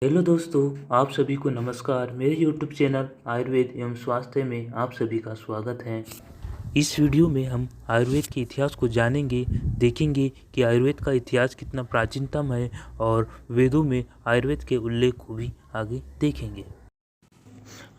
Hello दोस्तों, आप सभी को नमस्कार। मेरे यूट्यूब चैनल आयुर्वेद एवं स्वास्थ्य में आप सभी का स्वागत है। इस वीडियो में हम आयुर्वेद के इतिहास को जानेंगे, देखेंगे कि आयुर्वेद का इतिहास कितना प्राचीनतम है और वेदों में आयुर्वेद के उल्लेख को भी आगे देखेंगे।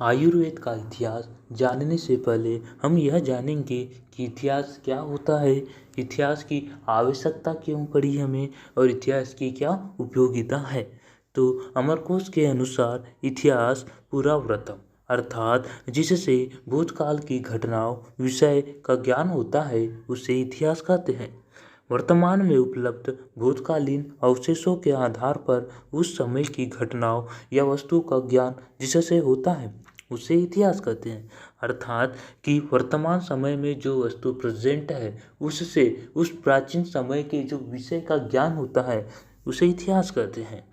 आयुर्वेद का इतिहास जानने से पहले हम यह जानेंगे कि इतिहास क्या होता है, इतिहास की आवश्यकता क्यों पड़ी हमें और इतिहास की क्या उपयोगिता है। तो अमरकोश के अनुसार इतिहास पुराव्रतम अर्थात जिससे भूतकाल की घटनाओं विषय का ज्ञान होता है उसे इतिहास कहते हैं। वर्तमान में उपलब्ध भूतकालीन अवशेषों के आधार पर उस समय की घटनाओं या वस्तु का ज्ञान जिससे होता है उसे इतिहास कहते हैं। अर्थात कि वर्तमान समय में जो वस्तु प्रेजेंट है उससे उस प्राचीन समय के जो विषय का ज्ञान होता है उसे इतिहास कहते हैं।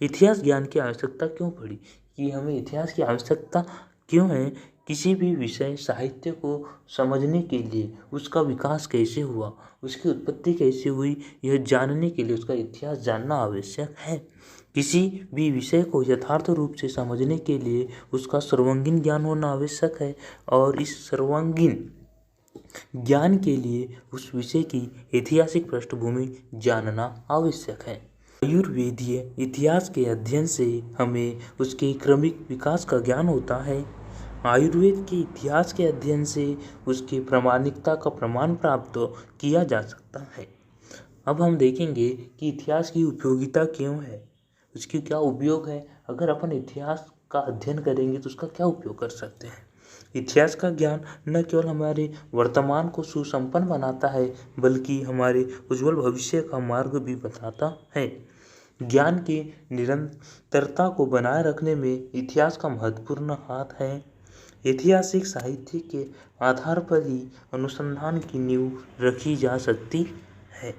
इतिहास ज्ञान की आवश्यकता क्यों पड़ी, कि हमें इतिहास की आवश्यकता क्यों है? किसी भी विषय साहित्य को समझने के लिए उसका विकास कैसे हुआ, उसकी उत्पत्ति कैसे हुई, यह जानने के लिए उसका इतिहास जानना आवश्यक है। किसी भी विषय को यथार्थ रूप से समझने के लिए उसका सर्वांगीण ज्ञान होना आवश्यक है और इस सर्वांगीण ज्ञान के लिए उस विषय की ऐतिहासिक पृष्ठभूमि जानना आवश्यक है। आयुर्वेदीय इतिहास के अध्ययन से हमें उसके क्रमिक विकास का ज्ञान होता है। आयुर्वेद के इतिहास के अध्ययन से उसकी प्रामाणिकता का प्रमाण प्राप्त किया जा सकता है। अब हम देखेंगे कि इतिहास की उपयोगिता क्यों है, उसकी क्या उपयोग है। अगर अपन इतिहास का अध्ययन करेंगे तो उसका क्या उपयोग कर सकते हैं। इतिहास का ज्ञान न केवल हमारे वर्तमान को सुसंपन्न बनाता है बल्कि हमारे उज्जवल भविष्य का मार्ग भी बताता है। ज्ञान की निरंतरता को बनाए रखने में इतिहास का महत्वपूर्ण हाथ है। ऐतिहासिक साहित्य के आधार पर ही अनुसंधान की नींव रखी जा सकती है।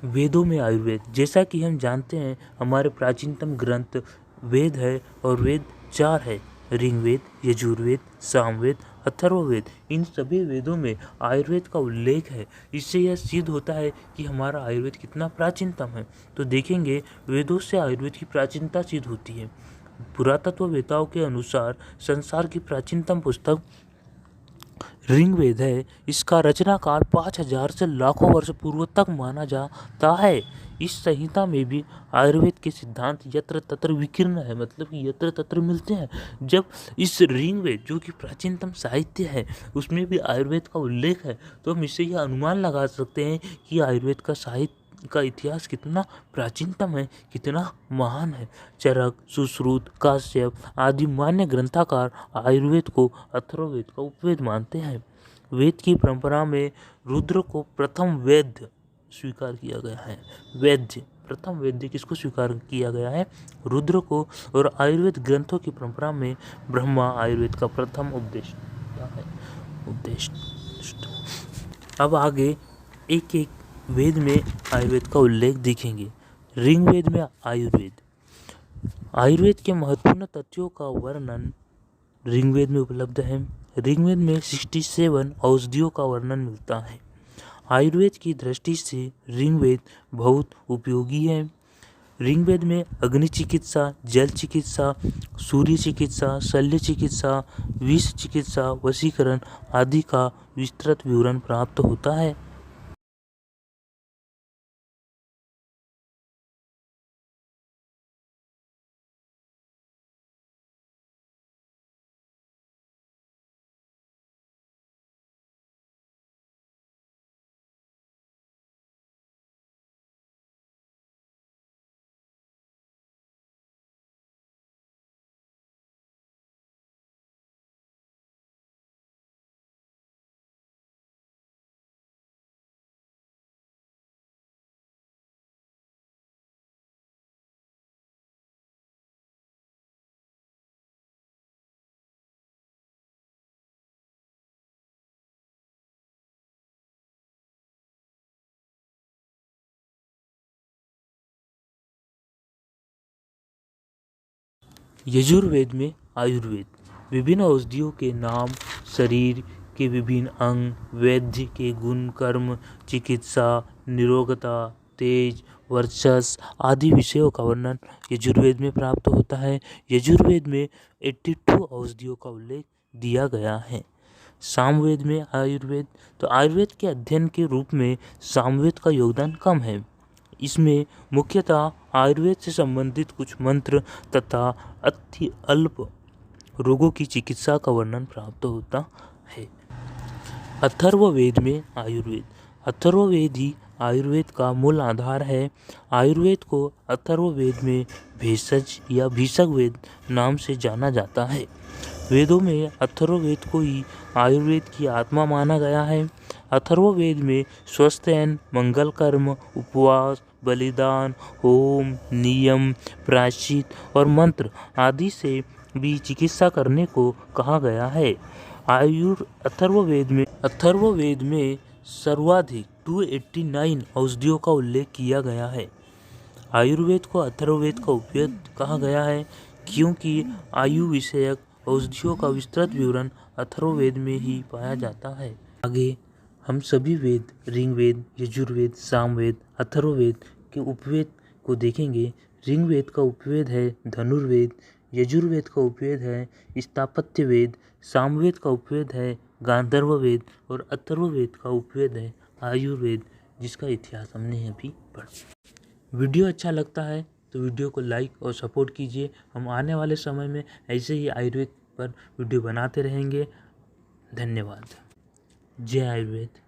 वेदों में आयुर्वेद, जैसा कि हम जानते हैं हमारे प्राचीनतम ग्रंथ वेद है और वेद 4 है, ऋग्वेद, यजुर्वेद, सामवेद, अथर्ववेद। इन सभी वेदों में आयुर्वेद का उल्लेख है। इससे यह सिद्ध होता है कि हमारा आयुर्वेद कितना प्राचीनतम है। तो देखेंगे वेदों से आयुर्वेद की प्राचीनता सिद्ध होती है। पुरातत्ववेताओं के अनुसार संसार की प्राचीनतम पुस्तक ऋग्वेद है। इसका रचना काल 5000 से लाखों वर्ष पूर्व तक माना जाता है। इस संहिता में भी आयुर्वेद के सिद्धांत यत्र तत्र विकीर्ण है, मतलब कि यत्र तत्र मिलते हैं। जब इस ऋग्वेद जो कि प्राचीनतम साहित्य है उसमें भी आयुर्वेद का उल्लेख है तो हम इससे यह अनुमान लगा सकते हैं कि आयुर्वेद का साहित्य का इतिहास कितना प्राचीनतम है, कितना महान है। चरक, सुश्रुत, काश्यप आदि मान्य ग्रंथकार आयुर्वेद को अथर्ववेद का उपवेद मानते हैं। वेद की परंपरा में रुद्र को प्रथम वैद्य स्वीकार किया गया है। वैद्य, प्रथम वैद्य किसको स्वीकार किया गया है? रुद्र को। और आयुर्वेद ग्रंथों की परंपरा में ब्रह्मा आयुर्वेद का प्रथम उपदेश है। अब आगे एक एक वेद में आयुर्वेद का उल्लेख देखेंगे। ऋग्वेद में आयुर्वेद के महत्वपूर्ण तथ्यों का वर्णन ऋग्वेद में उपलब्ध है। ऋग्वेद में 67 औषधियों का वर्णन मिलता है। आयुर्वेद की दृष्टि से ऋग्वेद बहुत उपयोगी है। ऋग्वेद में अग्नि चिकित्सा, जल चिकित्सा, सूर्य चिकित्सा, शल्य चिकित्सा, विष चिकित्सा, वशीकरण आदि का विस्तृत विवरण प्राप्त होता है। यजुर्वेद में आयुर्वेद विभिन्न औषधियों के नाम, शरीर के विभिन्न अंग, वैद्य के गुण, कर्म, चिकित्सा, निरोगता, तेज, वर्चस्व आदि विषयों का वर्णन यजुर्वेद में प्राप्त होता है। यजुर्वेद में 82 औषधियों का उल्लेख दिया गया है। सामवेद में आयुर्वेद, तो आयुर्वेद के अध्ययन के रूप में सामवेद का योगदान कम है। इसमें मुख्यतः आयुर्वेद से संबंधित कुछ मंत्र तथा अति अल्प रोगों की चिकित्सा का वर्णन प्राप्त होता है। अथर्ववेद में आयुर्वेद, अथर्ववेद ही आयुर्वेद का मूल आधार है। आयुर्वेद को अथर्ववेद में भेषज या भीषक वेद नाम से जाना जाता है। वेदों में अथर्ववेद को ही आयुर्वेद की आत्मा माना गया है। अथर्ववेद में स्वस्थयन, मंगल कर्म, उपवास, बलिदान, होम, नियम, प्रायश्चित और मंत्र आदि से भी चिकित्सा करने को कहा गया है। अथर्ववेद में सर्वाधिक 289 औषधियों का उल्लेख किया गया है। आयुर्वेद को अथर्ववेद का उपवेद कहा गया है क्योंकि आयु विषयक औषधियों का विस्तृत विवरण अथर्ववेद में ही पाया जाता है। आगे हम सभी वेद, ऋग्वेद, यजुर्वेद, सामवेद, अथर्ववेद के उपवेद को देखेंगे। ऋग्वेद का उपवेद है धनुर्वेद, यजुर्वेद का उपवेद है स्थापत्य वेद, सामवेद का उपवेद है गांधर्व वेद और अथर्ववेद का उपवेद है आयुर्वेद, जिसका इतिहास हमने अभी पढ़ा। वीडियो अच्छा लगता है तो वीडियो को लाइक और सपोर्ट कीजिए। हम आने वाले समय में ऐसे ही आयुर्वेद पर वीडियो बनाते रहेंगे। धन्यवाद। जय आयुर्वेद।